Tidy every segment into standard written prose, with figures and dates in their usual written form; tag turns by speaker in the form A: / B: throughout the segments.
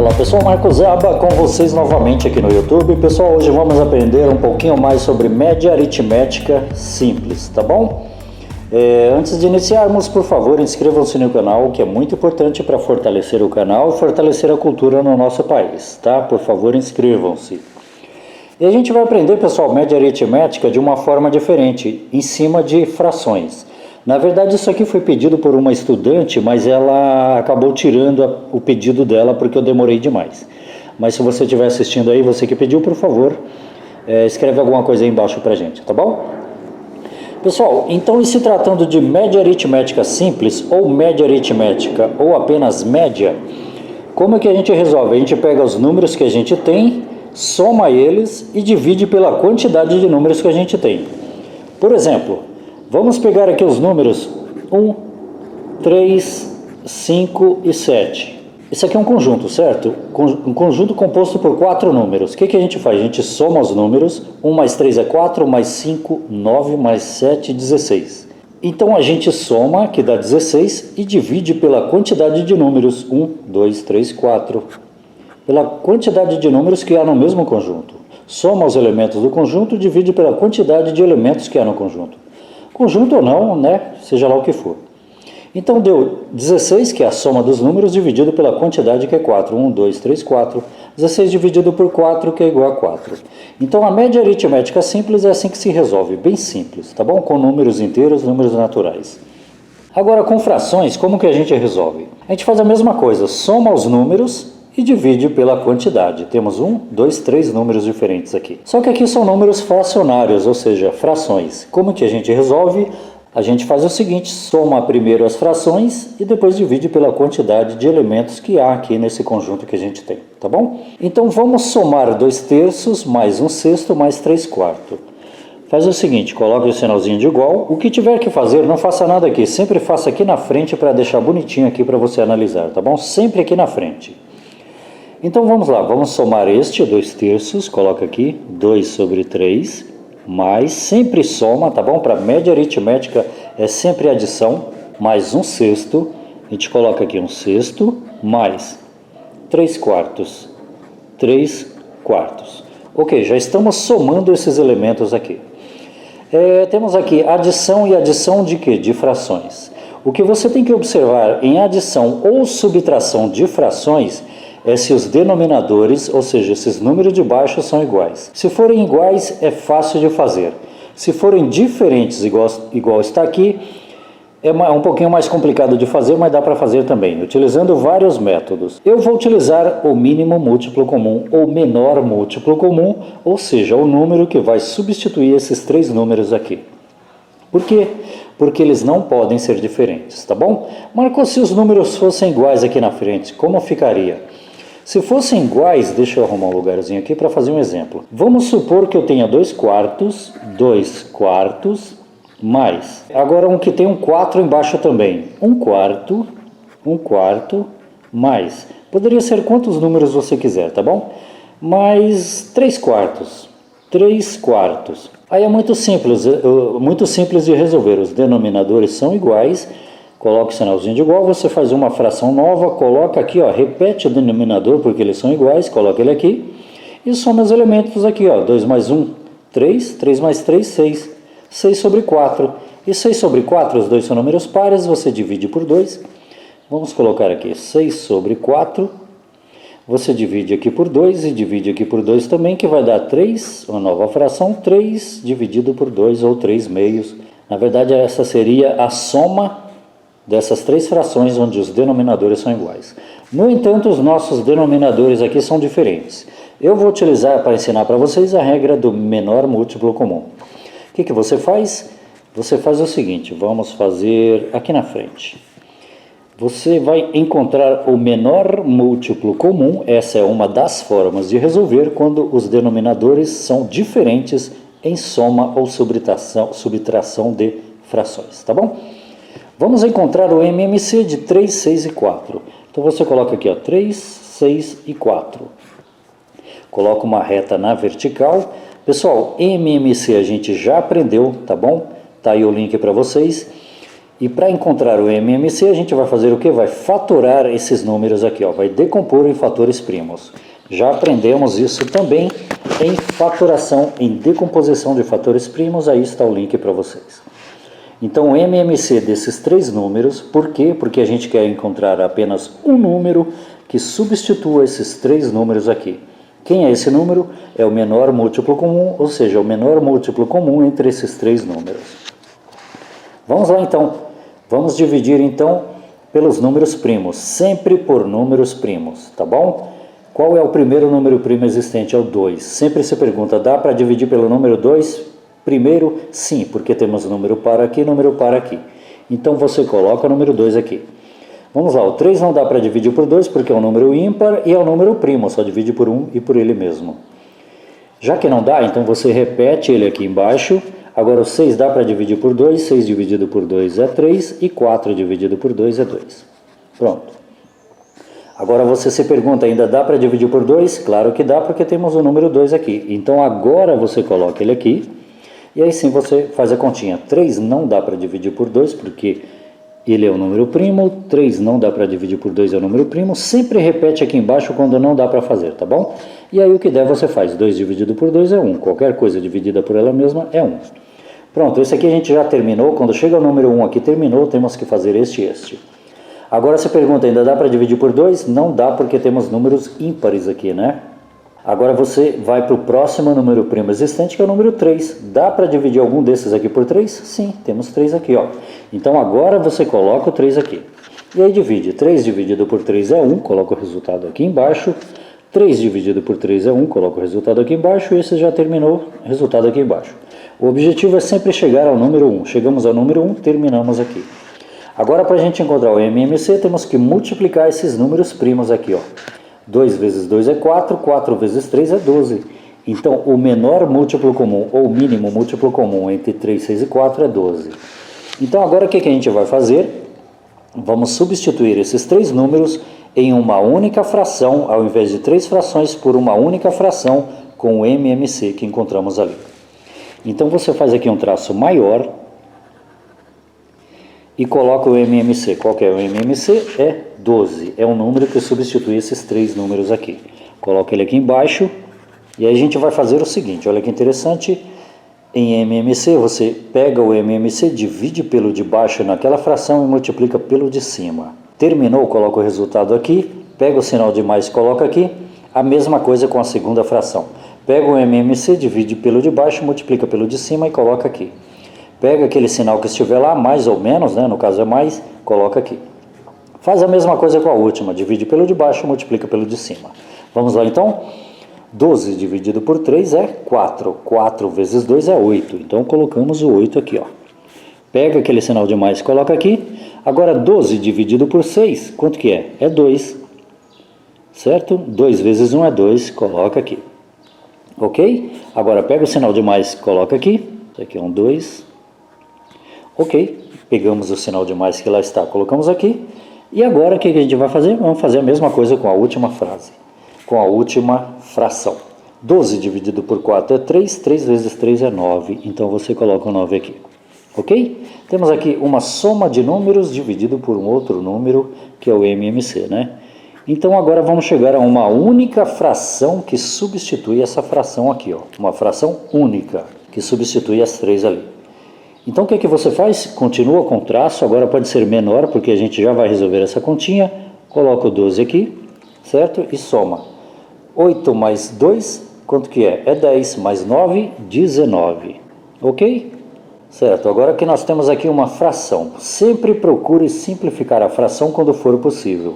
A: Olá pessoal, Marcos Zaba com vocês novamente aqui no YouTube. Pessoal, hoje vamos aprender um pouquinho mais sobre média aritmética simples, tá bom? Antes de iniciarmos, por favor, inscrevam-se no canal, que é muito importante para fortalecer o canal e fortalecer a cultura no nosso país, tá? Por favor, inscrevam-se. E a gente vai aprender, pessoal, média aritmética de uma forma diferente, em cima de frações. Na verdade, isso aqui foi pedido por uma estudante, mas ela acabou tirando o pedido dela porque eu demorei demais. Mas se você estiver assistindo aí, você que pediu, por favor, escreve alguma coisa aí embaixo pra gente, tá bom? Pessoal, então, e se tratando de média aritmética simples, ou média aritmética, ou apenas média, como é que a gente resolve? A gente pega os números que a gente tem, soma eles e divide pela quantidade de números que a gente tem. Por exemplo, vamos pegar aqui os números 1, 3, 5 e 7. Esse aqui é um conjunto, certo? Um conjunto composto por 4 números. O que a gente faz? A gente soma os números. 1 mais 3 é 4, mais 5, 9, mais 7, 16. Então a gente soma, que dá 16, e divide pela quantidade de números. 1, 2, 3, 4. Pela quantidade de números que há no mesmo conjunto. Soma os elementos do conjunto e divide pela quantidade de elementos que há no conjunto. Conjunto ou não, né? Seja lá o que for. Então deu 16, que é a soma dos números, dividido pela quantidade, que é 4. 1, 2, 3, 4. 16 dividido por 4, que é igual a 4. Então a média aritmética simples é assim que se resolve, bem simples, tá bom? Com números inteiros, números naturais. Agora com frações, como que a gente resolve? A gente faz a mesma coisa, soma os números e divide pela quantidade. Temos 1, 2, 3 números diferentes aqui. Só que aqui são números fracionários, ou seja, frações. Como que a gente resolve? A gente faz o seguinte, soma primeiro as frações e depois divide pela quantidade de elementos que há aqui nesse conjunto que a gente tem, tá bom? Então vamos somar 2 terços mais 1 sexto mais 3 quartos. Faz o seguinte, coloque o sinalzinho de igual. O que tiver que fazer, não faça nada aqui, sempre faça aqui na frente para deixar bonitinho aqui para você analisar, tá bom? Sempre aqui na frente. Então vamos lá, vamos somar este 2 terços, coloca aqui 2 sobre 3, mais, sempre soma, tá bom? Para média aritmética é sempre adição, mais 1 sexto, a gente coloca aqui 1 sexto, mais 3 quartos, 3 quartos. Ok, já estamos somando esses elementos aqui. Temos aqui adição e adição de quê? De frações. O que você tem que observar em adição ou subtração de frações é se os denominadores, ou seja, esses números de baixo são iguais. Se forem iguais, é fácil de fazer. Se forem diferentes, igual está aqui, é um pouquinho mais complicado de fazer, mas dá para fazer também, utilizando vários métodos. Eu vou utilizar o mínimo múltiplo comum, ou menor múltiplo comum, ou seja, o número que vai substituir esses 3 números aqui. Por quê? Porque eles não podem ser diferentes, tá bom? Marcos, se os números fossem iguais aqui na frente, como ficaria? Se fossem iguais, deixa eu arrumar um lugarzinho aqui para fazer um exemplo. Vamos supor que eu tenha 2 quartos, mais. Agora um que tem um 4 embaixo também. 1 quarto, mais. Poderia ser quantos números você quiser, tá bom? Mais 3 quartos. Aí é muito simples de resolver. Os denominadores são iguais. Coloca o sinalzinho de igual, você faz uma fração nova, coloca aqui, ó, repete o denominador porque eles são iguais, coloca ele aqui e soma os elementos aqui, ó, 2 mais 1, 3, 3 mais 3, 6, 6 sobre 4. E 6 sobre 4, os dois são números pares, você divide por 2. Vamos colocar aqui 6 sobre 4, você divide aqui por 2 e divide aqui por 2 também, que vai dar 3, uma nova fração, 3 dividido por 2 ou 3 meios. Na verdade, essa seria a soma dessas 3 frações onde os denominadores são iguais. No entanto, os nossos denominadores aqui são diferentes. Eu vou utilizar para ensinar para vocês a regra do menor múltiplo comum. O que você faz? Você faz o seguinte, vamos fazer aqui na frente. Você vai encontrar o menor múltiplo comum, essa é uma das formas de resolver quando os denominadores são diferentes em soma ou subtração de frações, tá bom? Vamos encontrar o MMC de 3, 6 e 4. Então você coloca aqui, ó, 3, 6 e 4. Coloca uma reta na vertical. Pessoal, MMC a gente já aprendeu, tá bom? Tá aí o link para vocês. E para encontrar o MMC, a gente vai fazer o quê? Vai fatorar esses números aqui, ó, vai decompor em fatores primos. Já aprendemos isso também em fatoração, em decomposição de fatores primos, aí está o link para vocês. Então, o MMC desses três números, por quê? Porque a gente quer encontrar apenas um número que substitua esses três números aqui. Quem é esse número? É o menor múltiplo comum, ou seja, o menor múltiplo comum entre esses três números. Vamos lá então, vamos dividir então pelos números primos, sempre por números primos, tá bom? Qual é o primeiro número primo existente? É o 2. Sempre se pergunta, dá para dividir pelo número 2? Primeiro, sim, porque temos número par aqui e número par aqui. Então você coloca o número 2 aqui. Vamos lá, o 3 não dá para dividir por 2 porque é um número ímpar e é um número primo, só divide por 1 e por ele mesmo. Já que não dá, então você repete ele aqui embaixo. Agora o 6 dá para dividir por 2, 6 dividido por 2 é 3 e 4 dividido por 2 é 2. Pronto. Agora você se pergunta, ainda dá para dividir por 2? Claro que dá, porque temos o número 2 aqui. Então agora você coloca ele aqui e aí sim você faz a continha. 3 não dá para dividir por 2 porque ele é um número primo, 3 não dá para dividir por 2 é um número primo, sempre repete aqui embaixo quando não dá para fazer, tá bom? E aí o que der você faz, 2 dividido por 2 é 1, qualquer coisa dividida por ela mesma é 1. Pronto, esse aqui a gente já terminou, quando chega o número 1 aqui terminou, temos que fazer este e este. Agora você pergunta, ainda dá para dividir por 2? Não dá porque temos números ímpares aqui, né? Agora você vai para o próximo número primo existente, que é o número 3. Dá para dividir algum desses aqui por 3? Sim, temos 3 aqui, ó. Então agora você coloca o 3 aqui. E aí divide. 3 dividido por 3 é 1, coloca o resultado aqui embaixo. 3 dividido por 3 é 1, coloca o resultado aqui embaixo. E esse já terminou, resultado aqui embaixo. O objetivo é sempre chegar ao número 1. Chegamos ao número 1, terminamos aqui. Agora para a gente encontrar o MMC, temos que multiplicar esses números primos aqui, ó. 2 vezes 2 é 4, 4 vezes 3 é 12. Então, o menor múltiplo comum, ou mínimo múltiplo comum entre 3, 6 e 4 é 12. Então, agora o que a gente vai fazer? Vamos substituir esses três números em uma única fração, ao invés de três frações, por uma única fração com o MMC que encontramos ali. Então, você faz aqui um traço maior e coloca o MMC. Qual que é o MMC? É 12. É um número que substitui esses três números aqui. Coloca ele aqui embaixo e aí a gente vai fazer o seguinte, olha que interessante. Em MMC, você pega o MMC, divide pelo de baixo naquela fração e multiplica pelo de cima. Terminou, coloca o resultado aqui, pega o sinal de mais e coloca aqui. A mesma coisa com a segunda fração. Pega o MMC, divide pelo de baixo, multiplica pelo de cima e coloca aqui. Pega aquele sinal que estiver lá, mais ou menos, né? No caso é mais, coloca aqui. Faz a mesma coisa com a última, divide pelo de baixo, multiplica pelo de cima. Vamos lá então? 12 dividido por 3 é 4. 4 vezes 2 é 8. Então colocamos o 8 aqui, ó. Pega aquele sinal de mais e coloca aqui. Agora 12 dividido por 6, quanto que é? É 2. Certo? 2 vezes 1 é 2, coloca aqui. Ok? Agora pega o sinal de mais e coloca aqui. Isso aqui é um 2. Ok, pegamos o sinal de mais que lá está, colocamos aqui. E agora o que a gente vai fazer? Vamos fazer a mesma coisa com a última frase, com a última fração. 12 dividido por 4 é 3, 3 vezes 3 é 9, então você coloca o 9 aqui. Ok? Temos aqui uma soma de números dividido por um outro número, que é o MMC, né? Então agora vamos chegar a uma única fração que substitui essa fração aqui, ó. Uma fração única, que substitui as três ali. Então o que é que você faz? Continua com o traço, agora pode ser menor, porque a gente já vai resolver essa continha. Coloca o 12 aqui, certo? E soma. 8 mais 2, quanto que é? É 10, mais 9, 19. Ok? Certo, agora que nós temos aqui uma fração. Sempre procure simplificar a fração quando for possível.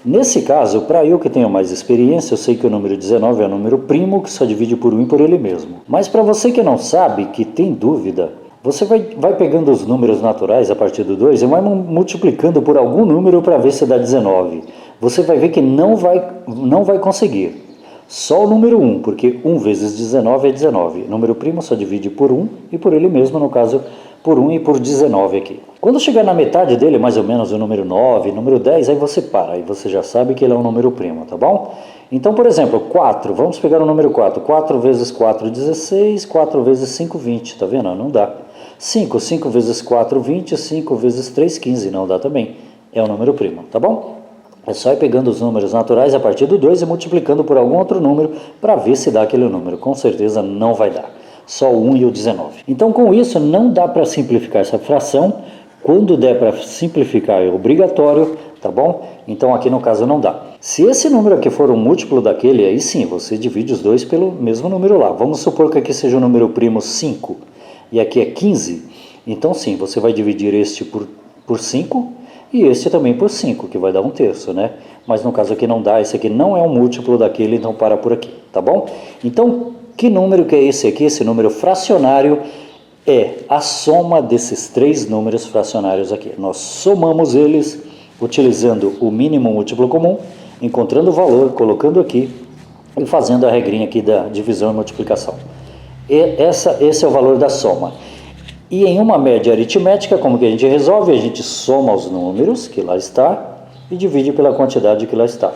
A: Nesse caso, para eu que tenho mais experiência, eu sei que o número 19 é um número primo que só divide por 1 e por ele mesmo. Mas para você que não sabe, que tem dúvida, você vai pegando os números naturais a partir do 2 e vai multiplicando por algum número para ver se dá 19. Você vai ver que não vai conseguir. Só o número 1, porque 1 vezes 19 é 19. O número primo só divide por 1 e por ele mesmo, no caso, por 1 e por 19 aqui. Quando chegar na metade dele, mais ou menos o número 9, número 10, aí você para. Aí você já sabe que ele é um número primo, tá bom? Então, por exemplo, 4. Vamos pegar o número 4. 4 vezes 4, 16. 4 vezes 5, 20. Tá vendo? Não dá. 5, 5 vezes 4, 20, 5 vezes 3, 15, não dá também. É um número primo, tá bom? É só ir pegando os números naturais a partir do 2 e multiplicando por algum outro número para ver se dá aquele número. Com certeza não vai dar. Só o 1 e o 19. Então, com isso, não dá para simplificar essa fração. Quando der para simplificar é obrigatório, tá bom? Então, aqui no caso não dá. Se esse número aqui for um múltiplo daquele, aí sim, você divide os dois pelo mesmo número lá. Vamos supor que aqui seja o número primo 5 e aqui é 15. Então, sim, você vai dividir este por 5 e este também por 5, que vai dar 1/3, né? Mas no caso aqui não dá, esse aqui não é um múltiplo daquele, então para por aqui, tá bom? Então, que número que é esse aqui? Esse número fracionário é a soma desses três números fracionários aqui. Nós somamos eles utilizando o mínimo múltiplo comum, encontrando o valor, colocando aqui e fazendo a regrinha aqui da divisão e multiplicação. Esse é o valor da soma. E em uma média aritmética, como que a gente resolve? A gente soma os números que lá está e divide pela quantidade que lá está.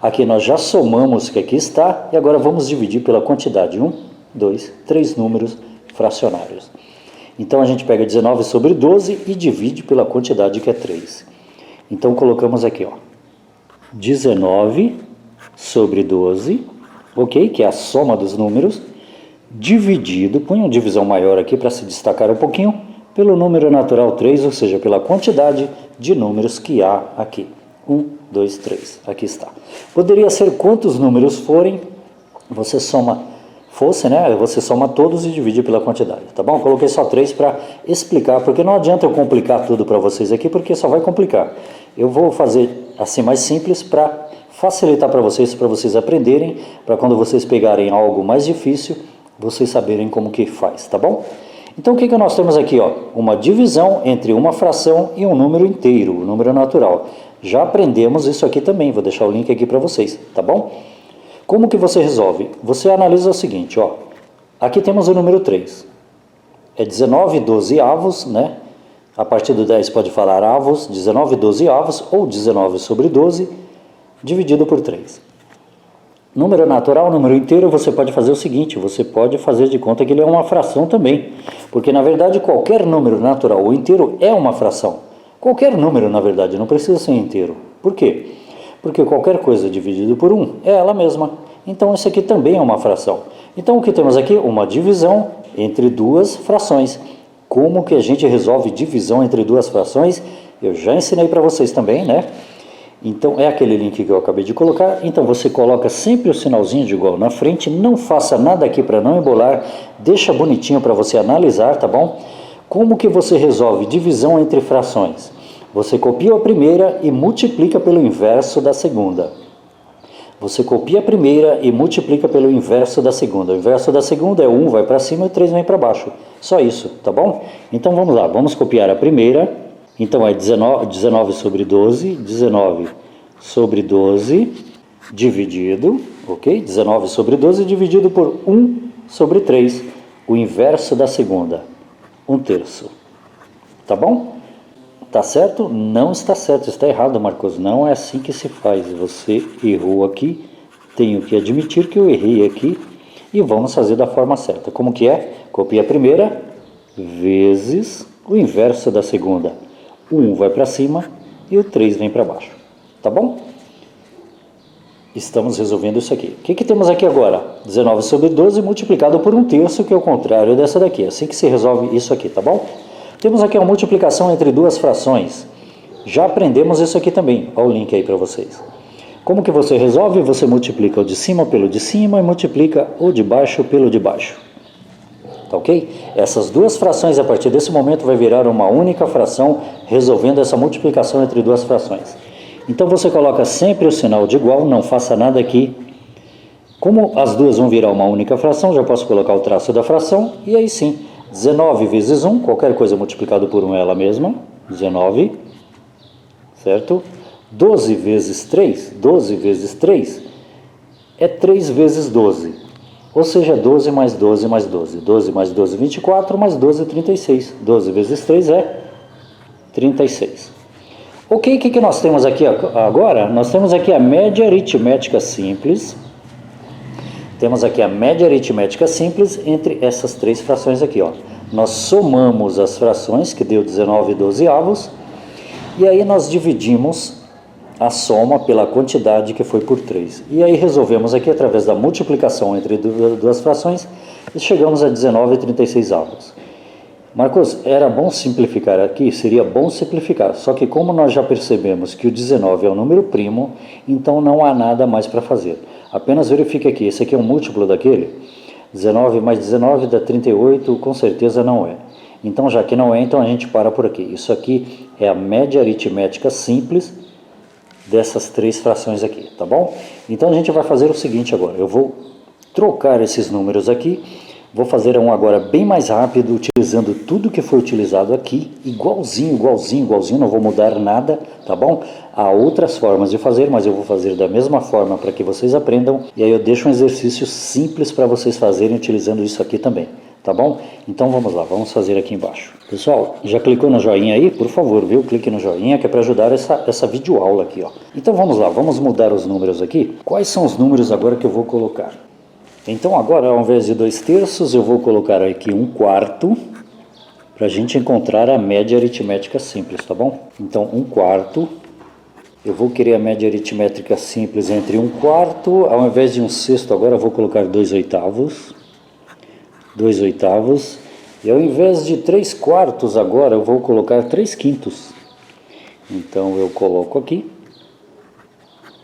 A: Aqui nós já somamos o que aqui está e agora vamos dividir pela quantidade. 1, 2, 3 números fracionários. Então a gente pega 19 sobre 12 e divide pela quantidade que é 3. Então colocamos aqui, ó, 19 sobre 12, ok? Que é a soma dos números, dividido, põe uma divisão maior aqui para se destacar um pouquinho, pelo número natural 3, ou seja, pela quantidade de números que há aqui. 1, 2, 3, aqui está. Poderia ser quantos números forem, você soma todos e divide pela quantidade, tá bom? Coloquei só 3 para explicar, porque não adianta eu complicar tudo para vocês aqui, porque só vai complicar. Eu vou fazer assim mais simples para facilitar para vocês aprenderem, para quando vocês pegarem algo mais difícil, vocês saberem como que faz, tá bom? Então o que nós temos aqui, ó? Uma divisão entre uma fração e um número inteiro, o número natural. Já aprendemos isso aqui também, vou deixar o link aqui para vocês, tá bom? Como que você resolve? Você analisa o seguinte, ó. Aqui temos o número 3. É 19 dozeavos, né? A partir do 10 pode falar avos, 19 dozeavos ou 19 sobre 12, dividido por 3. Número natural, número inteiro, você pode fazer o seguinte, você pode fazer de conta que ele é uma fração também. Porque, na verdade, qualquer número natural ou inteiro é uma fração. Qualquer número, na verdade, não precisa ser inteiro. Por quê? Porque qualquer coisa dividido por 1 é ela mesma. Então, isso aqui também é uma fração. Então, o que temos aqui? Uma divisão entre duas frações. Como que a gente resolve divisão entre duas frações? Eu já ensinei para vocês também, né? Então, é aquele link que eu acabei de colocar. Então, você coloca sempre o sinalzinho de igual na frente. Não faça nada aqui para não embolar. Deixa bonitinho para você analisar, tá bom? Como que você resolve divisão entre frações? Você copia a primeira e multiplica pelo inverso da segunda. Você copia a primeira e multiplica pelo inverso da segunda. O inverso da segunda é 1 vai para cima e 3 vem para baixo. Só isso, tá bom? Então, vamos lá. Vamos copiar a primeira. Então, é 19 sobre 12, 19 sobre 12 dividido, ok? 19 sobre 12 dividido por 1 sobre 3, o inverso da segunda, 1/3. Tá bom? Tá certo? Não está certo, está errado, Marcos. Não é assim que se faz. Você errou aqui, tenho que admitir que eu errei aqui e vamos fazer da forma certa. Como que é? Copia a primeira vezes o inverso da segunda. O 1 vai para cima e o 3 vem para baixo. Tá bom? Estamos resolvendo isso aqui. O que temos aqui agora? 19 sobre 12 multiplicado por 1/3, que é o contrário dessa daqui. Assim que se resolve isso aqui, tá bom? Temos aqui a multiplicação entre duas frações. Já aprendemos isso aqui também. Olha o link aí para vocês. Como que você resolve? Você multiplica o de cima pelo de cima e multiplica o de baixo pelo de baixo. Tá ok? Essas duas frações, a partir desse momento, vai virar uma única fração, resolvendo essa multiplicação entre duas frações. Então, você coloca sempre o sinal de igual, não faça nada aqui. Como as duas vão virar uma única fração, já posso colocar o traço da fração, e aí sim, 19 vezes 1, qualquer coisa multiplicado por 1 é ela mesma, 19, certo? 12 vezes 3 é 3 vezes 12. Ou seja, 12 mais 12 mais 12. 12 mais 12, 24, mais 12, 36. 12 vezes 3 é 36. Ok, o que nós temos aqui agora? Nós temos aqui a média aritmética simples. Temos aqui a média aritmética simples entre essas três frações aqui, ó. nós somamos as frações, que deu 19/12, e aí nós dividimos a soma pela quantidade que foi por 3. E aí resolvemos aqui através da multiplicação entre duas frações e chegamos a 19/36. Marcos, era bom simplificar aqui? Seria bom simplificar, só que como nós já percebemos que o 19 é um número primo, então não há nada mais para fazer. Apenas verifique aqui, esse aqui é um múltiplo daquele, 19 mais 19 dá 38, com certeza não é. Então já que não é, então a gente para por aqui. Isso aqui é a média aritmética simples dessas três frações aqui, tá bom? Então a gente vai fazer o seguinte agora, eu vou trocar esses números aqui, vou fazer um agora bem mais rápido, utilizando tudo que foi utilizado aqui, igualzinho, não vou mudar nada, tá bom? Há outras formas de fazer, mas eu vou fazer da mesma forma para que vocês aprendam, e aí eu deixo um exercício simples para vocês fazerem utilizando isso aqui também. Tá bom? Então vamos lá, vamos fazer aqui embaixo. Pessoal, já clicou no joinha aí? Por favor, viu? Clique no joinha que é para ajudar essa videoaula aqui, ó. Então vamos lá, vamos mudar os números aqui. Quais são os números agora que eu vou colocar? Então agora, ao invés de 2/3, eu vou colocar aqui 1/4, para a gente encontrar a média aritmética simples, tá bom? Então 1/4, eu vou querer a média aritmética simples entre 1/4, ao invés de 1/6, agora eu vou colocar 2/8. 2/8, e ao invés de 3/4 agora eu vou colocar 3/5. Então eu coloco aqui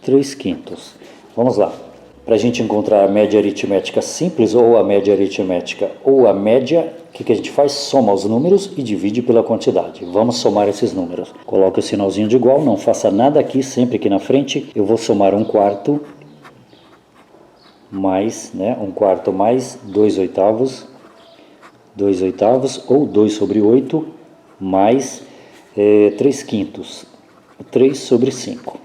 A: 3/5. Vamos lá, para a gente encontrar a média aritmética simples ou a média aritmética ou a média, o que a gente faz? Soma os números e divide pela quantidade. Vamos somar esses números. Coloca o sinalzinho de igual, não faça nada aqui, sempre aqui na frente eu vou somar 1/4 mais, 1/4 mais 2/8, 2/8 ou 2/8 mais 3/5, 3/5.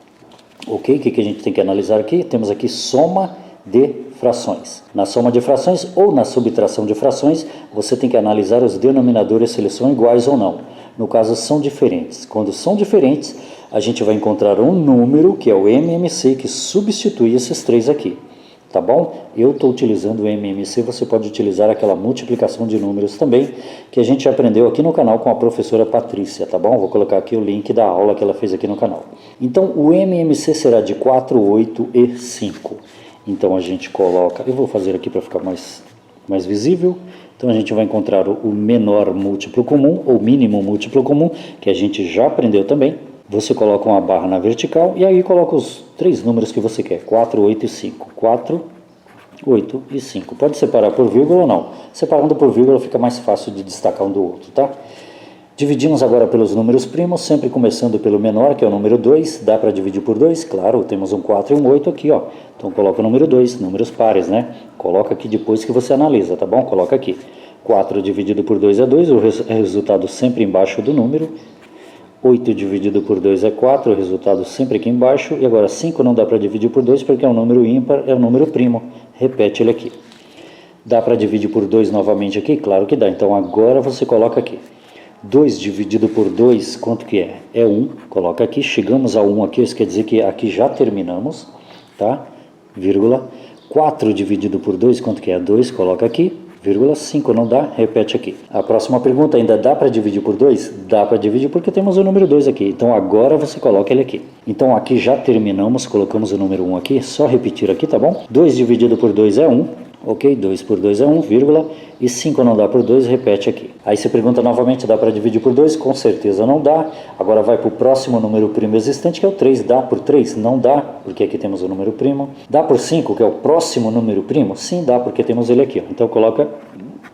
A: Ok? O que a gente tem que analisar aqui? Temos aqui soma de frações. Na soma de frações ou na subtração de frações, você tem que analisar os denominadores se eles são iguais ou não. No caso, são diferentes. Quando são diferentes, a gente vai encontrar um número, que é o MMC, que substitui esses três aqui. Tá bom? Eu estou utilizando o MMC, você pode utilizar aquela multiplicação de números também, que a gente aprendeu aqui no canal com a professora Patrícia, tá bom? Vou colocar aqui o link da aula que ela fez aqui no canal. Então, o MMC será de 4, 8 e 5. Então, a gente coloca, eu vou fazer aqui para ficar mais visível. Então, a gente vai encontrar o menor múltiplo comum, ou mínimo múltiplo comum, que a gente já aprendeu também. Você coloca uma barra na vertical e aí coloca os três números que você quer, 4, 8 e 5. 4, 8 e 5. Pode separar por vírgula ou não. Separando por vírgula fica mais fácil de destacar um do outro, tá? Dividimos agora pelos números primos, sempre começando pelo menor, que é o número 2. Dá para dividir por 2? Claro, temos um 4 e um 8 aqui, ó. Então coloca o número 2, números pares, né? Coloca aqui depois que você analisa, tá bom? Coloca aqui. 4 dividido por 2 é 2, o resultado sempre embaixo do número. 8 dividido por 2 é 4, o resultado sempre aqui embaixo. E agora 5 não dá para dividir por 2 porque é um número ímpar, é um número primo. Repete ele aqui. Dá para dividir por 2 novamente aqui? Claro que dá. Então agora você coloca aqui. 2 dividido por 2, quanto que é? É 1. Coloca aqui. Chegamos a 1 aqui, isso quer dizer que aqui já terminamos. Tá? Vírgula. 4 dividido por 2, quanto que é? 2. Coloca aqui. Vírgula 5 não dá, repete aqui. A próxima pergunta, ainda dá para dividir por 2? Dá para dividir porque temos o número 2 aqui, então agora você coloca ele aqui. Então aqui já terminamos, colocamos o número 1 aqui, só repetir aqui, tá bom? 2 dividido por 2 é 1, ok? 2 por 2 é 1, vírgula, e 5 não dá por 2, repete aqui. Aí você pergunta novamente, dá para dividir por 2? Com certeza não dá. Agora vai para o próximo número primo existente, que é o 3. Dá por 3? Não dá, porque aqui temos o número primo. Dá por 5, que é o próximo número primo? Sim, dá, porque temos ele aqui, ó. Então coloca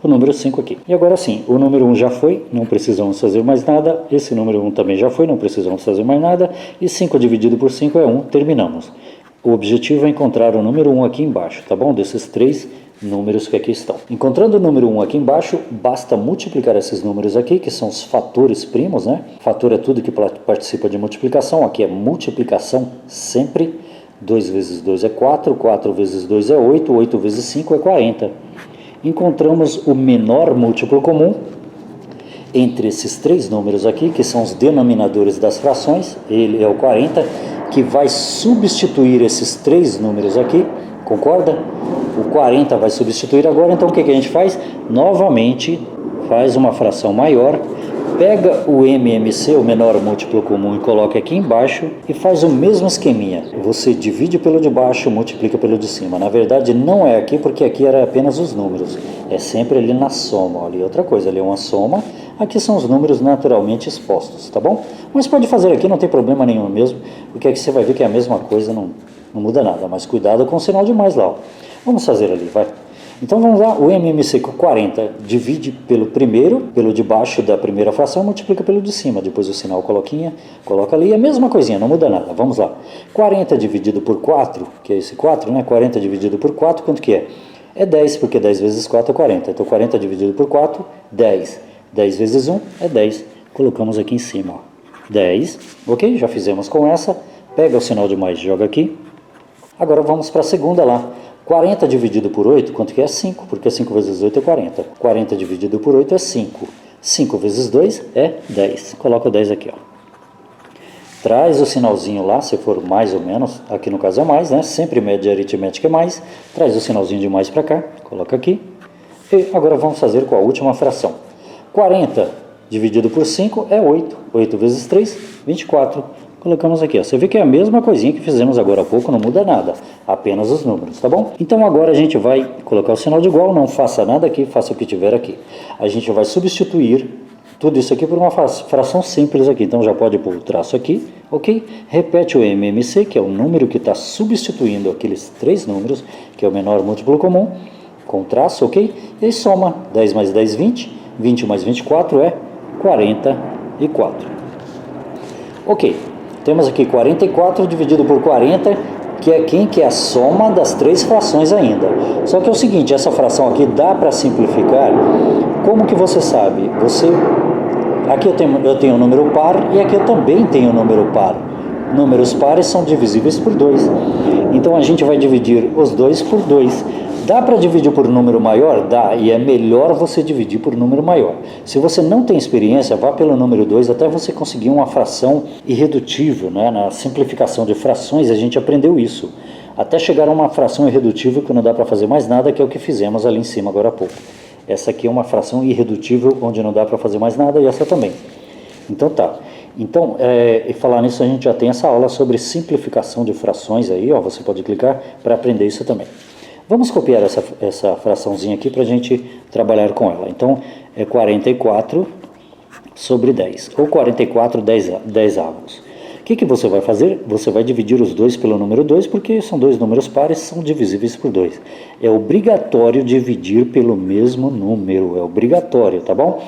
A: o número 5 aqui. E agora sim, o número 1 já foi, não precisamos fazer mais nada. Esse número 1 também já foi, não precisamos fazer mais nada. E 5 dividido por 5 é 1, terminamos. O objetivo é encontrar o número 1 aqui embaixo, tá bom? Desses três números que aqui estão. Encontrando o número 1 aqui embaixo, basta multiplicar esses números aqui, que são os fatores primos, né? Fator é tudo que participa de multiplicação, aqui é multiplicação sempre. 2 vezes 2 é 4, 4 vezes 2 é 8, 8 vezes 5 é 40. Encontramos o menor múltiplo comum entre esses três números aqui, que são os denominadores das frações, ele é o 40, que vai substituir esses três números aqui, concorda? O 40 vai substituir agora, então o que a gente faz? Novamente faz uma fração maior, pega o MMC, o menor múltiplo comum, e coloca aqui embaixo e faz o mesmo esqueminha. Você divide pelo de baixo, multiplica pelo de cima. Na verdade não é aqui, porque aqui era apenas os números. É sempre ali na soma. Olha, outra coisa, ali é uma soma. Aqui são os números naturalmente expostos, tá bom? Mas pode fazer aqui, não tem problema nenhum mesmo, porque aqui você vai ver que é a mesma coisa, não muda nada. Mas cuidado com o sinal de mais lá, ó. Vamos fazer ali, vai. Então vamos lá, o MMC com 40 divide pelo primeiro, pelo de baixo da primeira fração, multiplica pelo de cima, depois o sinal coloquinha, coloca ali, a mesma coisinha, não muda nada, vamos lá. 40 dividido por 4, que é esse 4, né? 40 dividido por 4, quanto que é? É 10, porque 10 vezes 4 é 40, então 40 dividido por 4, 10. 10 vezes 1 é 10, colocamos aqui em cima, ó. 10, ok? Já fizemos com essa, pega o sinal de mais, joga aqui. Agora vamos para a segunda lá. 40 dividido por 8, quanto que é? 5, porque 5 vezes 8 é 40. 40 dividido por 8 é 5. 5 vezes 2 é 10. Coloca o 10 aqui, ó. Traz o sinalzinho lá, se for mais ou menos, aqui no caso é mais, né? Sempre média aritmética é mais. Traz o sinalzinho de mais para cá, coloca aqui. E agora vamos fazer com a última fração. 40 dividido por 5 é 8. 8 vezes 3, 24. Colocamos aqui, ó. Você vê que é a mesma coisinha que fizemos agora há pouco, não muda nada, apenas os números, tá bom? Então agora a gente vai colocar o sinal de igual, não faça nada aqui, faça o que tiver aqui. A gente vai substituir tudo isso aqui por uma fração simples aqui, então já pode pôr o traço aqui, ok? Repete o MMC, que é o número que está substituindo aqueles três números, que é o menor múltiplo comum, com traço, ok? E soma 10 mais 10, 20, 20 mais 24 é 44. Ok. Temos aqui 44 dividido por 40, que é quem? Que é a soma das três frações ainda. Só que é o seguinte, essa fração aqui dá para simplificar. Como que você sabe? Aqui eu tenho um número par e aqui eu também tenho um número par. Números pares são divisíveis por 2. Então a gente vai dividir os dois por 2. Dá para dividir por um número maior? Dá, e é melhor você dividir por um número maior. Se você não tem experiência, vá pelo número 2 até você conseguir uma fração irredutível, né? Na simplificação de frações a gente aprendeu isso. Até chegar a uma fração irredutível que não dá para fazer mais nada, que é o que fizemos ali em cima agora há pouco. Essa aqui é uma fração irredutível onde não dá para fazer mais nada, e essa também. Então tá. Então, e falar nisso, a gente já tem essa aula sobre simplificação de frações aí, ó, você pode clicar para aprender isso também. Vamos copiar essa fraçãozinha aqui para a gente trabalhar com ela. Então, é 44 sobre 10, ou 44 10avos. O que você vai fazer? Você vai dividir os dois pelo número 2, porque são dois números pares, são divisíveis por 2. É obrigatório dividir pelo mesmo número, é obrigatório, tá bom?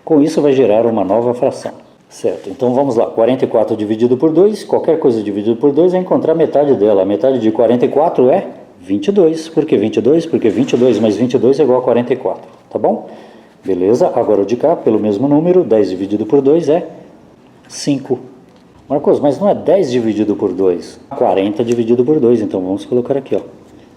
A: Com isso vai gerar uma nova fração. Certo, então vamos lá, 44 dividido por 2, qualquer coisa dividido por 2 é encontrar a metade dela. A metade de 44 é 22. Por que 22? Porque 22 mais 22 é igual a 44, tá bom? Beleza, agora o de cá, pelo mesmo número, 10 dividido por 2 é 5. Marcos, mas não é 10 dividido por 2, 40 dividido por 2, então vamos colocar aqui, ó,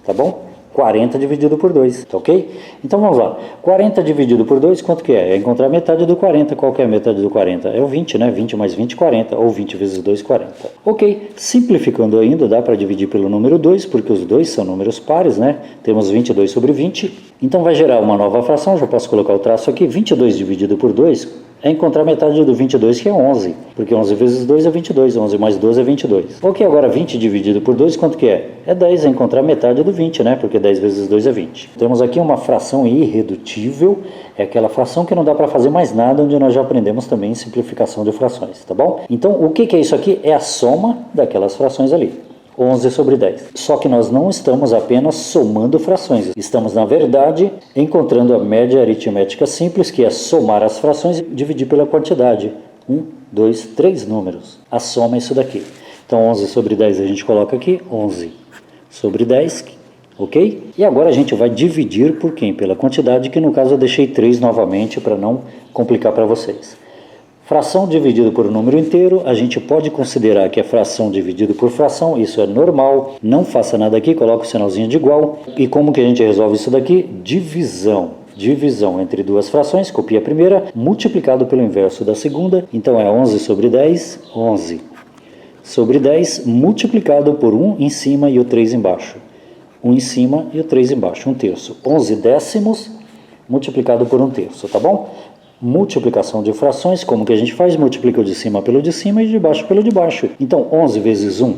A: tá bom? 40 dividido por 2, tá ok? Então vamos lá, 40 dividido por 2, quanto que é? É encontrar a metade do 40, qual que é a metade do 40? É o 20, né? 20 mais 20, 40, ou 20 vezes 2, 40. Ok, simplificando ainda, dá para dividir pelo número 2, porque os dois são números pares, né? Temos 22 sobre 20, então vai gerar uma nova fração, já posso colocar o traço aqui, 22 dividido por 2, é encontrar a metade do 22, que é 11, porque 11 vezes 2 é 22, 11 mais 12 é 22. Ok, agora 20 dividido por 2, quanto que é? É 10, é encontrar a metade do 20, né? Porque 10 vezes 2 é 20. Temos aqui uma fração irredutível, é aquela fração que não dá para fazer mais nada, onde nós já aprendemos também simplificação de frações, tá bom? Então, o que é isso aqui? É a soma daquelas frações ali. 11 sobre 10. Só que nós não estamos apenas somando frações. Estamos, na verdade, encontrando a média aritmética simples, que é somar as frações e dividir pela quantidade. 1, 2, 3 números. A soma é isso daqui. Então, 11 sobre 10 a gente coloca aqui. 11 sobre 10, ok? E agora a gente vai dividir por quem? Pela quantidade, que no caso eu deixei 3 novamente para não complicar para vocês. Fração dividido por um número inteiro, a gente pode considerar que é fração dividido por fração, isso é normal, não faça nada aqui, coloca o sinalzinho de igual. E como que a gente resolve isso daqui? Divisão. Divisão entre duas frações, copia a primeira, multiplicado pelo inverso da segunda, então é 11 sobre 10, 11 sobre 10, multiplicado por 1 em cima e o 3 embaixo. 1 em cima e o 3 embaixo, 1 terço. 11 décimos multiplicado por 1 terço, tá bom? Multiplicação de frações, como que a gente faz? Multiplica o de cima pelo de cima e de baixo pelo de baixo. Então, 11 vezes 1,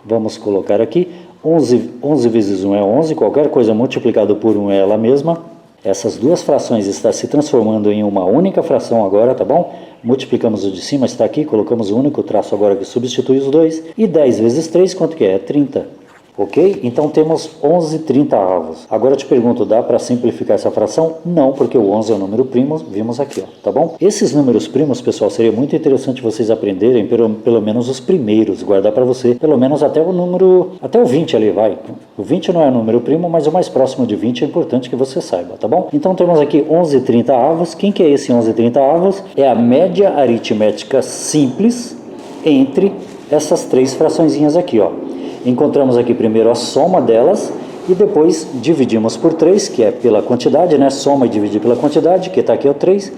A: vamos colocar aqui, 11 vezes 1 é 11, qualquer coisa multiplicado por 1 é ela mesma. Essas duas frações estão se transformando em uma única fração agora, tá bom? Multiplicamos o de cima, está aqui, colocamos o único traço agora que substitui os dois. E 10 vezes 3, quanto que é? É 30. Ok? Então temos 11 30avos. Agora eu te pergunto, dá para simplificar essa fração? Não, porque o 11 é um número primo, vimos aqui, ó, tá bom? Esses números primos, pessoal, seria muito interessante vocês aprenderem, pelo menos os primeiros, guardar para você, pelo menos até o 20 ali, vai. O 20 não é número primo, mas o mais próximo de 20 é importante que você saiba, tá bom? Então temos aqui 11 30avos. Quem que é esse 11 30avos? É a média aritmética simples entre essas três fraçõezinhas aqui, ó. Encontramos aqui primeiro a soma delas e depois dividimos por 3, que é pela quantidade, né? Soma e dividir pela quantidade, que está aqui é o 3.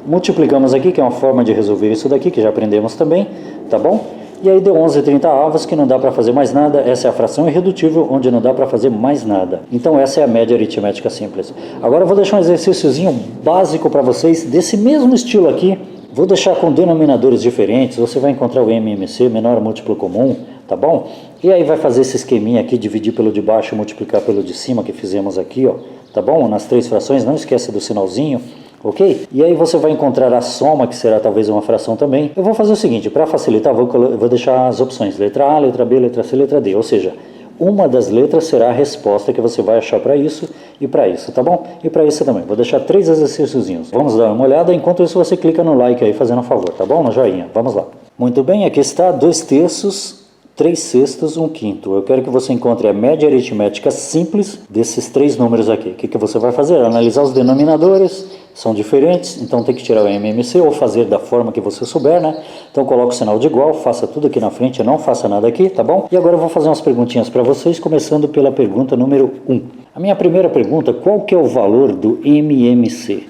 A: Multiplicamos aqui, que é uma forma de resolver isso daqui, que já aprendemos também, tá bom? E aí deu 11 30avos, que não dá para fazer mais nada. Essa é a fração irredutível, onde não dá para fazer mais nada. Então essa é a média aritmética simples. Agora eu vou deixar um exercíciozinho básico para vocês, desse mesmo estilo aqui. Vou deixar com denominadores diferentes, você vai encontrar o MMC, menor múltiplo comum, tá bom? E aí vai fazer esse esqueminha aqui, dividir pelo de baixo, multiplicar pelo de cima, que fizemos aqui, ó, tá bom? Nas três frações, não esquece do sinalzinho, ok? E aí você vai encontrar a soma, que será talvez uma fração também. Eu vou fazer o seguinte, para facilitar, vou deixar as opções, letra A, letra B, letra C, letra D, ou seja, uma das letras será a resposta que você vai achar para isso e para isso, tá bom? E para isso também. Vou deixar 3 exercíciozinhos. Vamos dar uma olhada, enquanto isso você clica no like aí, fazendo um favor, tá bom? No joinha. Vamos lá. Muito bem, aqui está 2/3, 3/6, 1/5. Eu quero que você encontre a média aritmética simples desses três números aqui. O que você vai fazer? Analisar os denominadores, são diferentes, então tem que tirar o MMC ou fazer da forma que você souber, né? Então coloca o sinal de igual, faça tudo aqui na frente, não faça nada aqui, tá bom? E agora eu vou fazer umas perguntinhas para vocês, começando pela pergunta número 1. A minha primeira pergunta, qual que é o valor do MMC?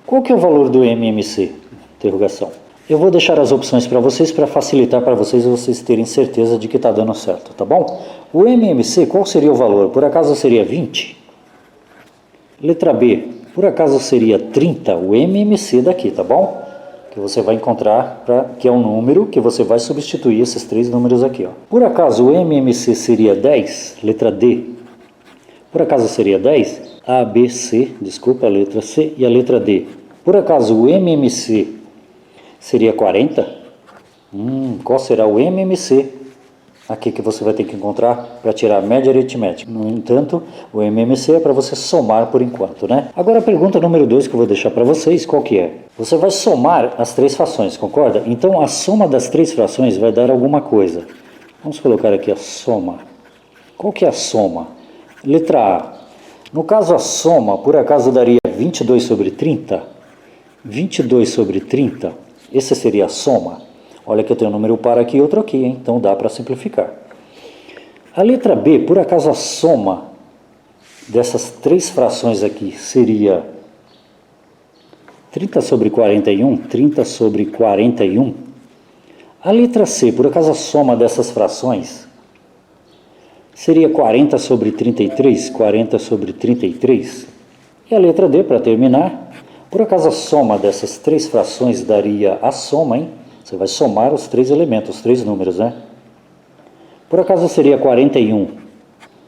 A: Qual que é o valor do MMC? Interrogação. Eu vou deixar as opções para vocês, para facilitar para vocês e vocês terem certeza de que está dando certo, tá bom? O MMC, qual seria o valor? Por acaso seria 20? Letra B, por acaso seria 30? O MMC daqui, tá bom? Que você vai encontrar, que é um número que você vai substituir esses três números aqui, ó. Por acaso o MMC seria 10? Letra D. Por acaso seria 10? A, B, C, desculpa, a letra C e a letra D. Por acaso o MMC seria 40? Qual será o MMC aqui que você vai ter que encontrar para tirar a média aritmética? No entanto, o MMC é para você somar por enquanto, né? Agora a pergunta número 2 que eu vou deixar para vocês, qual que é? Você vai somar as três frações, concorda? Então a soma das três frações vai dar alguma coisa. Vamos colocar aqui a soma. Qual que é a soma? Letra A. No caso a soma, por acaso daria 22 sobre 30? 22 sobre 30, essa seria a soma. Olha que eu tenho um número par aqui e outro aqui, hein? Então dá para simplificar. A letra B, por acaso a soma dessas três frações aqui seria 30 sobre 41? 30 sobre 41. A letra C, por acaso a soma dessas frações seria 40 sobre 33? 40 sobre 33. E a letra D, para terminar, por acaso a soma dessas três frações daria a soma, hein? Você vai somar os três elementos, os três números, né? Por acaso seria 41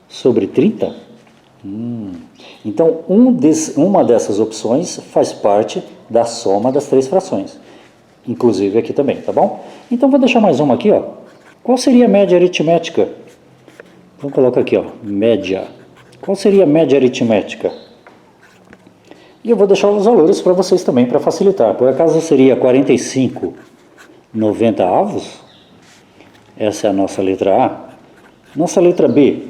A: sobre 30? Então, uma dessas opções faz parte da soma das três frações. Inclusive aqui também, tá bom? Então, vou deixar mais uma aqui, ó. Qual seria a média aritmética? Vamos colocar aqui, ó, média. Qual seria a média aritmética? E eu vou deixar os valores para vocês também, para facilitar. Por acaso seria 45 90avos? Essa é a nossa letra A. Nossa letra B.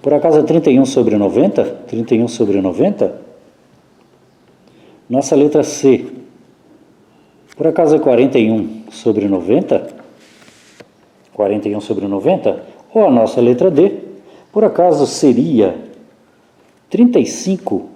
A: Por acaso é 31 sobre 90? 31 sobre 90? Nossa letra C. Por acaso é 41 sobre 90? 41 sobre 90? Ou a nossa letra D. Por acaso seria 35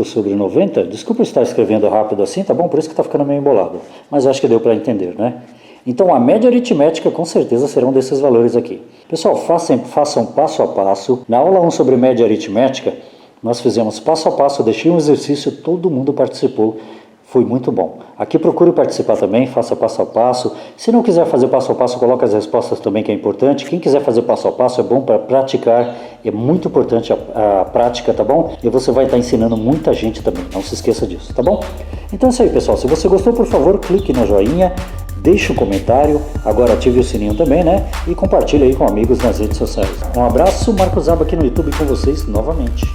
A: sobre 90, desculpa estar escrevendo rápido assim, tá bom? Por isso que está ficando meio embolado, mas acho que deu para entender, né? Então a média aritmética com certeza será um desses valores aqui. Pessoal, façam passo a passo. Na aula 1 sobre média aritmética, Nós fizemos passo a passo, deixei um exercício, todo mundo participou. Foi muito bom. Aqui procure participar também, faça passo a passo. Se não quiser fazer passo a passo, coloque as respostas também, que é importante. Quem quiser fazer passo a passo é bom para praticar, é muito importante a prática, tá bom? E você vai estar ensinando muita gente também, não se esqueça disso, tá bom? Então é isso aí, pessoal. Se você gostou, por favor, clique no joinha, deixe um comentário, agora ative o sininho também, né? E compartilhe aí com amigos nas redes sociais. Um abraço, Marcos Aba aqui no YouTube com vocês novamente.